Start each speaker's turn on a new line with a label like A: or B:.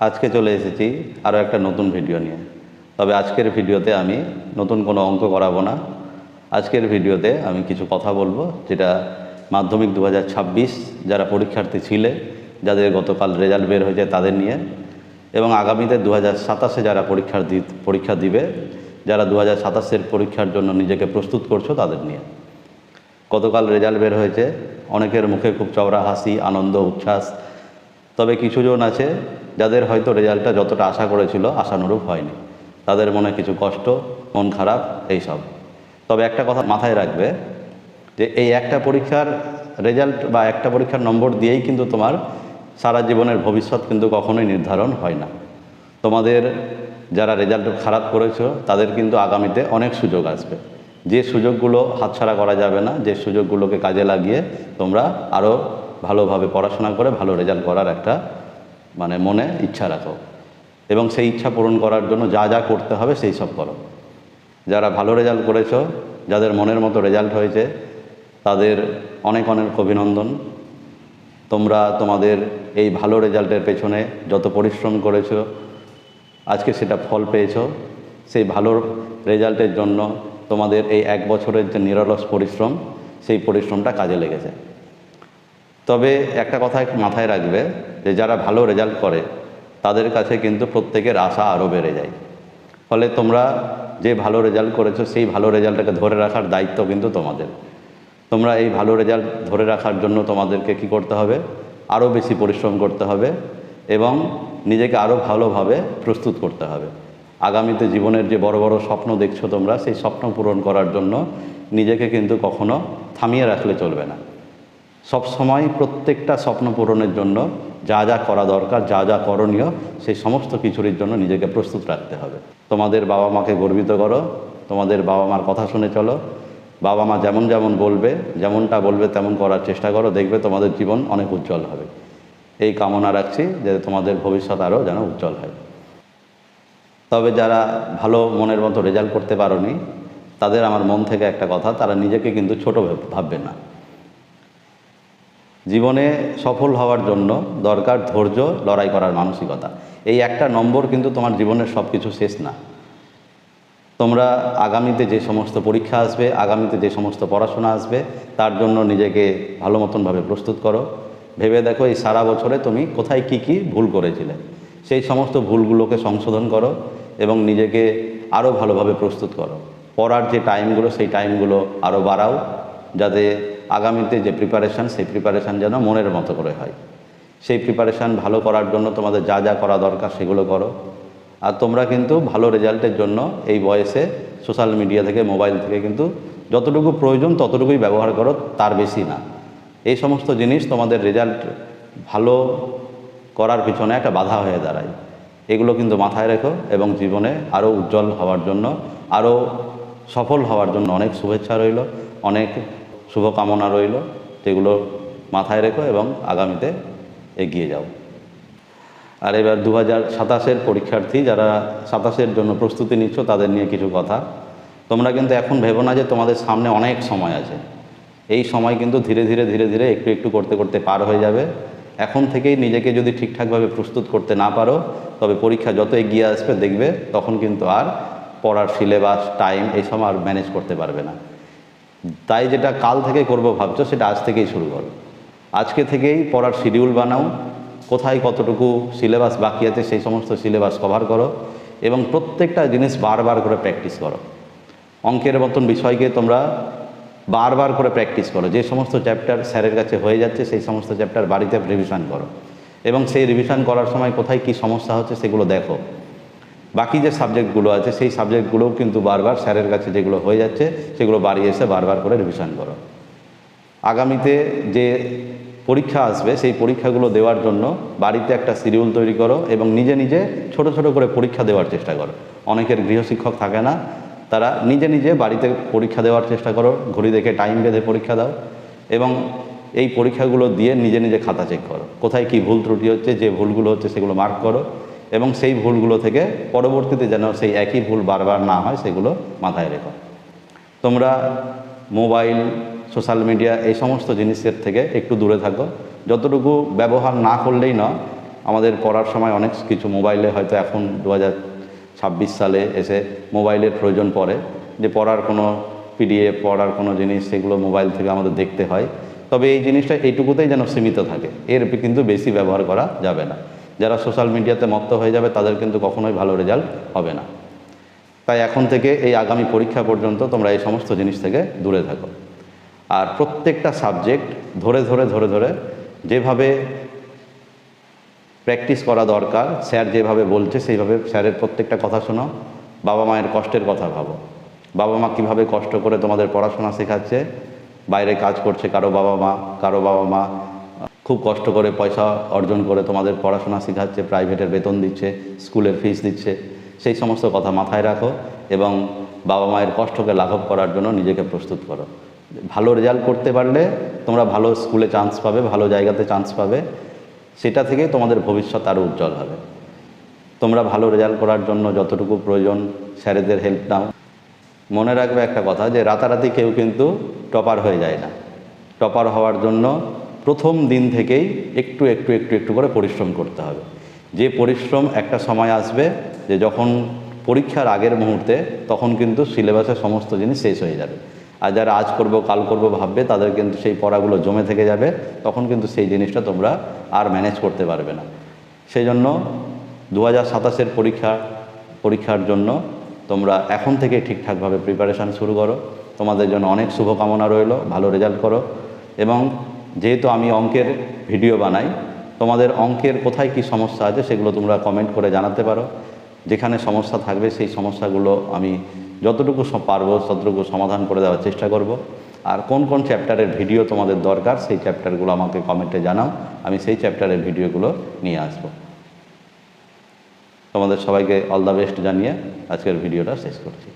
A: আজকে চলে এসেছি আরও একটা নতুন ভিডিও নিয়ে। তবে আজকের ভিডিওতে আমি নতুন কোনো অঙ্ক করাবো না। আজকের ভিডিওতে আমি কিছু কথা বলবো, যেটা মাধ্যমিক 2026 যারা পরীক্ষার্থী ছিলে, যাদের গতকাল রেজাল্ট বের হয়েছে তাদের নিয়ে, এবং আগামীতে 2027-এ যারা পরীক্ষা দিবে, যারা 2027-এর পরীক্ষার জন্য নিজেকে প্রস্তুত করছো তাদের নিয়ে। গতকাল রেজাল্ট বের হয়েছে, অনেকের মুখে খুব চওড়া হাসি, আনন্দ, উচ্ছ্বাস। তবে কিছুজন আছে যাদের হয়তো রেজাল্টটা যতটা আশা করেছিল আশানুরূপ হয়নি, তাদের মনে কিছু কষ্ট, মন খারাপ, এইসব। তবে একটা কথা মাথায় রাখবে, যে এই একটা পরীক্ষার রেজাল্ট বা একটা পরীক্ষার নম্বর দিয়েই কিন্তু তোমার সারা জীবনের ভবিষ্যৎ কিন্তু কখনোই নির্ধারণ হয় না। তোমাদের যারা রেজাল্ট খারাপ করেছো তাদের কিন্তু আগামীতে অনেক সুযোগ আসবে, যে সুযোগগুলো হাতছাড়া করা যাবে না, যে সুযোগগুলোকে কাজে লাগিয়ে তোমরা আরও ভালোভাবে পড়াশোনা করে ভালো রেজাল্ট করার একটা মনে ইচ্ছা রাখো, এবং সেই ইচ্ছা পূরণ করার জন্য যা যা করতে হবে সেই সব করো। যারা ভালো রেজাল্ট করেছো, যাদের মনের মতো রেজাল্ট হয়েছে, তাদের অনেক অনেক অভিনন্দন। তোমরা তোমাদের এই ভালো রেজাল্টের পেছনে যত পরিশ্রম করেছো, আজকে সেটা ফল পেয়েছো। সেই ভালো রেজাল্টের জন্য তোমাদের এই 1 বছরের যে নিরলস পরিশ্রম, সেই পরিশ্রমটা কাজে লেগেছে। তবে একটা কথা মাথায় রাখবে, যে যারা ভালো রেজাল্ট করে তাদের কাছে কিন্তু প্রত্যেকের আশা আরও বেড়ে যায়। ফলে তোমরা যে ভালো রেজাল্ট করেছো সেই ভালো রেজাল্টটাকে ধরে রাখার দায়িত্ব কিন্তু তোমাদের। তোমরা এই ভালো রেজাল্ট ধরে রাখার জন্য তোমাদেরকে কি করতে হবে? আরও বেশি পরিশ্রম করতে হবে এবং নিজেকে আরও ভালোভাবে প্রস্তুত করতে হবে। আগামীতে জীবনের যে বড় বড় স্বপ্ন দেখছো তোমরা, সেই স্বপ্ন পূরণ করার জন্য নিজেকে কিন্তু কখনো থামিয়ে রাখলে চলবে না। সব সময় প্রত্যেকটা স্বপ্ন পূরণের জন্য যা যা করা দরকার, যা যা করণীয়, সেই সমস্ত কিছুর জন্য নিজেকে প্রস্তুত রাখতে হবে। তোমাদের বাবা মাকে গর্বিত করো, তোমাদের বাবা মার কথা শুনে চলো। বাবা মা যেমন যেমন বলবে, যেমনটা বলবে তেমন করার চেষ্টা করো, দেখবে তোমাদের জীবন অনেক উজ্জ্বল হবে। এই কামনা রাখছি যে তোমাদের ভবিষ্যৎ আরও যেন উজ্জ্বল হয়। তবে যারা ভালো মনের মতো রেজাল্ট করতে পারোনি, তাদের আমার মন থেকে একটা কথা, তারা নিজেকে কিন্তু ছোট ভাববে না। জীবনে সফল হওয়ার জন্য দরকার ধৈর্য, লড়াই করার মানসিকতা। এই একটা নম্বর কিন্তু তোমার জীবনের সব কিছু শেষ না। তোমরা আগামীতে যে সমস্ত পরীক্ষা আসবে, আগামীতে যে সমস্ত পড়াশোনা আসবে, তার জন্য নিজেকে ভালো মতনভাবে প্রস্তুত করো। ভেবে দেখো এই সারা বছরে তুমি কোথায় কি কি ভুল করেছিলে, সেই সমস্ত ভুলগুলোকে সংশোধন করো এবং নিজেকে আরও ভালোভাবে প্রস্তুত করো। পড়ার যে টাইমগুলো, সেই টাইমগুলো আরও বাড়াও, যাতে আগামীতে যে প্রিপারেশান, সেই প্রিপারেশান যেন মনের মতো করে হয়। সেই প্রিপারেশান ভালো করার জন্য তোমাদের যা যা করা দরকার সেগুলো করো। আর তোমরা কিন্তু ভালো রেজাল্টের জন্য এই বয়সে সোশ্যাল মিডিয়া থেকে, মোবাইল থেকে কিন্তু যতটুকু প্রয়োজন ততটুকুই ব্যবহার করো, তার বেশি না। এই সমস্ত জিনিস তোমাদের রেজাল্ট ভালো করার পিছনে একটা বাধা হয়ে দাঁড়ায়। এগুলো কিন্তু মাথায় রেখো এবং জীবনে আরও উজ্জ্বল হওয়ার জন্য, আরও সফল হওয়ার জন্য অনেক শুভেচ্ছা রইল, অনেক শুভকামনা রইল। যেগুলো মাথায় রেখো এবং আগামীতে এগিয়ে যাও। আর এবার 2027-এর পরীক্ষার্থী যারা 27-এর জন্য প্রস্তুতি নিচ্ছ, তাদের নিয়ে কিছু কথা। তোমরা কিন্তু এখন ভেবো না যে তোমাদের সামনে অনেক সময় আছে। এই সময় কিন্তু ধীরে ধীরে ধীরে ধীরে একটু একটু করতে করতে পার হয়ে যাবে। এখন থেকেই নিজেকে যদি ঠিকঠাকভাবে প্রস্তুত করতে না পারো, তবে পরীক্ষা যত এগিয়ে আসবে দেখবে তখন কিন্তু আর পড়ার সিলেবাস, টাইম এইসব আর ম্যানেজ করতে পারবে না। তাই যেটা কাল থেকে করবো ভাবছো, সেটা আজ থেকেই শুরু করো। আজকে থেকেই পড়ার শিডিউল বানাও, কোথায় কতটুকু সিলেবাস বাকি আছে সেই সমস্ত সিলেবাস কভার করো এবং প্রত্যেকটা জিনিস বারবার করে প্র্যাকটিস করো। অঙ্কের মতন বিষয়কে তোমরা বারবার করে প্র্যাকটিস করো। যে সমস্ত চ্যাপ্টার স্যারের কাছে হয়ে যাচ্ছে, সেই সমস্ত চ্যাপ্টার বাড়িতে রিভিশন করো এবং সেই রিভিশন করার সময় কোথায় কী সমস্যা হচ্ছে সেগুলো দেখো। বাকি যে সাবজেক্টগুলো আছে, সেই সাবজেক্টগুলোও কিন্তু বারবার স্যারের কাছে যেগুলো হয়ে যাচ্ছে সেগুলো বাড়ি এসে বারবার করে রিভিশন করো। আগামীতে যে পরীক্ষা আসবে, সেই পরীক্ষাগুলো দেওয়ার জন্য বাড়িতে একটা শিডিউল তৈরি করো এবং নিজে নিজে ছোট ছোট করে পরীক্ষা দেওয়ার চেষ্টা করো। অনেকের গৃহশিক্ষক থাকে না, তারা নিজে নিজে বাড়িতে পরীক্ষা দেওয়ার চেষ্টা করো। ঘড়ি দেখে টাইম বেঁধে পরীক্ষা দাও এবং এই পরীক্ষাগুলো দিয়ে নিজে নিজে খাতা চেক করো, কোথায় কি ভুল ত্রুটি হচ্ছে। যে ভুলগুলো হচ্ছে সেগুলো মার্ক করো এবং সেই ভুলগুলো থেকে পরবর্তীতে যেন সেই একই ভুল বারবার না হয় সেগুলো মাথায় রেখো। তোমরা মোবাইল, সোশ্যাল মিডিয়া এই সমস্ত জিনিসের থেকে একটু দূরে থাকো। যতটুকু ব্যবহার না করলেই না, আমাদের পড়ার সময় অনেক কিছু মোবাইলে হয়তো এখন 2026 সালে এসে মোবাইলের প্রয়োজন পড়ে, যে পড়ার কোনো পিডিএফ, পড়ার কোনো জিনিস সেগুলো মোবাইল থেকে আমাদের দেখতে হয়। তবে এই জিনিসটা এইটুকুতেই যেন সীমিত থাকে, এর কিন্তু বেশি ব্যবহার করা যাবে না। যারা সোশ্যাল মিডিয়াতে মত্ত হয়ে যাবে তাদের কিন্তু কখনোই ভালো রেজাল্ট হবে না। তাই এখন থেকে এই আগামী পরীক্ষা পর্যন্ত তোমরা এই সমস্ত জিনিস থেকে দূরে থাকো। আর প্রত্যেকটা সাবজেক্ট ধরে ধরে ধরে ধরে যেভাবে প্র্যাকটিস করা দরকার, স্যার যেভাবে বলছে সেইভাবে স্যারের প্রত্যেকটা কথা শোনো। বাবা মায়ের কষ্টের কথা ভাবো, বাবা মা কীভাবে কষ্ট করে তোমাদের পড়াশোনা শেখাচ্ছে, বাইরে কাজ করছে কারো বাবা মা খুব কষ্ট করে পয়সা অর্জন করে তোমাদের পড়াশোনা শেখাচ্ছে, প্রাইভেটের বেতন দিচ্ছে, স্কুলের ফিস দিচ্ছে। সেই সমস্ত কথা মাথায় রাখো এবং বাবা মায়ের কষ্টকে লাঘব করার জন্য নিজেকে প্রস্তুত করো। ভালো রেজাল্ট করতে পারলে তোমরা ভালো স্কুলে চান্স পাবে, ভালো জায়গাতে চান্স পাবে, সেটা থেকেই তোমাদের ভবিষ্যৎ আরও উজ্জ্বল হবে। তোমরা ভালো রেজাল্ট করার জন্য যতটুকু প্রয়োজন স্যারেদের হেল্প নাও। মনে রাখবে একটা কথা, যে রাতারাতি কেউ কিন্তু টপার হয়ে যায় না। টপার হওয়ার জন্য প্রথম দিন থেকেই একটু একটু একটু একটু করে পরিশ্রম করতে হবে। যে পরিশ্রম একটা সময় আসবে যে যখন পরীক্ষার আগের মুহূর্তে তখন কিন্তু সিলেবাসের সমস্ত জিনিস শেষ হয়ে যাবে। আর যারা আজ করব কাল করব ভাববে তাদের কিন্তু সেই পড়াগুলো জমে থেকে যাবে, তখন কিন্তু সেই জিনিসটা তোমরা আর ম্যানেজ করতে পারবে না। সেই জন্য 2027-এর পরীক্ষার জন্য তোমরা এখন থেকে ঠিকঠাকভাবে প্রিপারেশান শুরু করো। তোমাদের জন্য অনেক শুভকামনা রইল, ভালো রেজাল্ট করো। এবং যেহেতু আমি অঙ্কের ভিডিও বানাই, তোমাদের অঙ্কের কোথায় কি সমস্যা আছে সেগুলো তোমরা কমেন্ট করে জানাতে পারো। যেখানে সমস্যা থাকবে সেই সমস্যাগুলো আমি যতটুকু পারবো ততটুকু সমাধান করে দেওয়ার চেষ্টা করব। আর কোন কোন চ্যাপ্টারের ভিডিও তোমাদের দরকার সেই চ্যাপ্টারগুলো আমাকে কমেন্টে জানাও, আমি সেই চ্যাপ্টারের ভিডিওগুলো নিয়ে আসবো। তোমাদের সবাইকে অল দ্য বেস্ট জানিয়ে আজকের ভিডিওটা শেষ করছি।